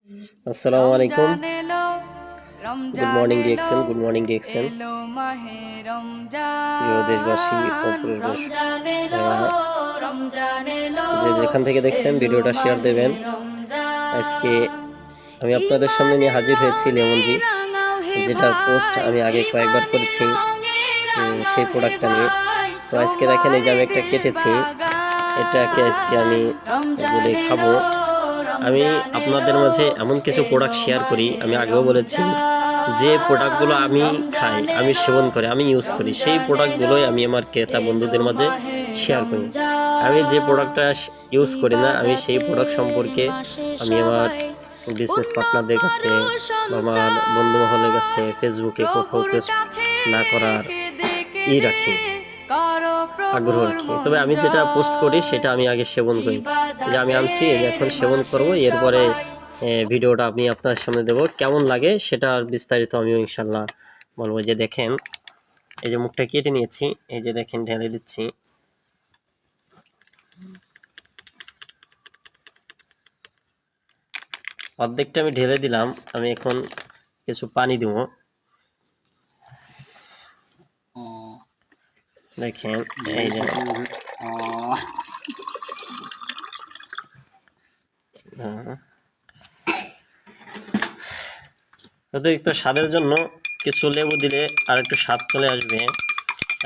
আসসালামু আলাইকুম। Good morning DXN, good morning DXN. প্রিয় দেশবাসী ও প্রবাসী যে যেখান থেকে দেখছেন ভিডিওটা শেয়ার দেবেন। আজকে আমি আপনাদের সামনে নিয়ে হাজির হয়েছি লেমনজি, যেটার পোস্ট আমি আগে কয়েকবার করেছি সেই প্রোডাক্টটা নিয়ে। তো আজকে দেখেন এই যে আমি একটা কেটেছি, এটাকে আজকে আমি বলে খাবো। আমি আপনাদের মাঝে এমন কিছু প্রোডাক্ট শেয়ার করি, আমি আগেও বলেছি যে প্রোডাক্টগুলো আমি খাই, আমি সেবন করি, আমি ইউজ করি, সেই প্রোডাক্টগুলোই আমি আমার ক্রেতা বন্ধুদের মাঝে শেয়ার করি। আমি যে প্রোডাক্টটা ইউজ করি না, আমি সেই প্রোডাক্ট সম্পর্কে আমি আমার বিজনেস পার্টনারদের কাছে বা আমার বন্ধু মহলের কাছে ফেসবুকে কোথাও পোস্ট না করার রাখি, আগ্রহ রাখি। তবে আমি যেটা পোস্ট করি সেটা আমি আগে সেবন করি, যে আমি আনছি এখন সেবন করব, এরপরে ভিডিওটা আমি আপনার সামনে দেব। কেমন লাগে সেটা বিস্তারিত আমিও ইনশাল্লাহ বলবো। যে দেখেন এই যে মুখটা কেটে নিয়েছি, এই যে দেখেন ঢেলে দিচ্ছি। অর্ধেকটা আমি ঢেলে দিলাম, আমি এখন কিছু পানি দিব। দেখেন এই যে অতিরিক্ত স্বাদের জন্য কিছু লেবু দিলে আর একটু স্বাদ চলে আসবে,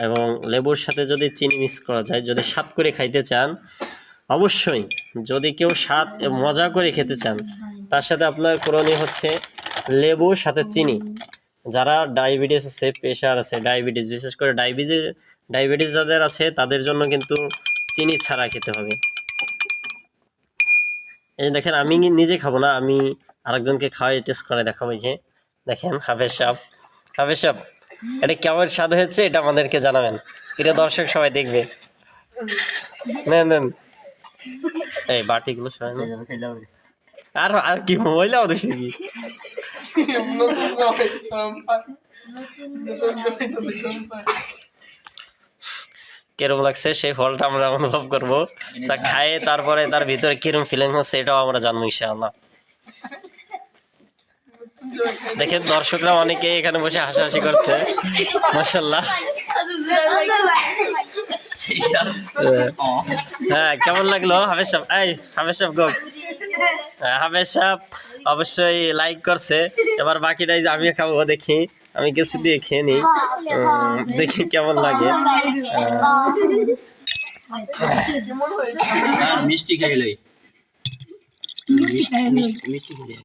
এবং লেবুর সাথে যদি চিনি মিক্স করা যায়, যদি স্বাদ করে খাইতে চান অবশ্যই, যদি কেউ স্বাদ মজা করে খেতে চান তার সাথে আপনার করণীয় হচ্ছে লেবুর সাথে চিনি। যারা ডায়াবেটিস আছে, প্রেশার আছে, ডায়াবেটিস, বিশেষ করে ডায়াবেটিস যাদের আছে তাদের জন্য কিন্তু চিনি ছাড়া খেতে হবে। এই দেখেন আমি নিজে খাবো না, আমি আরেকজনকে খাওয়াই টেস্ট করে দেখাবো। যে দেখেন হাফেজ সাহেব এটা কেমন স্বাদ হয়েছে এটা আমাদেরকে জানাবেন, প্রিয় দর্শক সবাই দেখবে। নেন এই বাটিগুলো সবাই আর কি মহিলা ওদের কি কিরম লাগছে সেই ফলটা আমরা অনুভব করবো, তা খায়ে তারপরে তার ভিতরে কিরম ফিলিং হচ্ছে এটাও আমরা জানবো ইনশাআল্লাহ। দেখেন দর্শকরা অনেকে এখানে বসে হাসাহাসি করছে, মাশাআল্লাহ। হ্যাঁ কেমন লাগলো হাফেজ সাহেব? এই হাফেজ সাহেব গো, হাফেজ সাহেব অবশ্যই লাইক করছে। এবার বাকিটাই যে আমি খাবো, দেখি আমি কিছু দিয়ে খেয়ে নিই, দেখি কেমন লাগে। মিষ্টি খেয়ে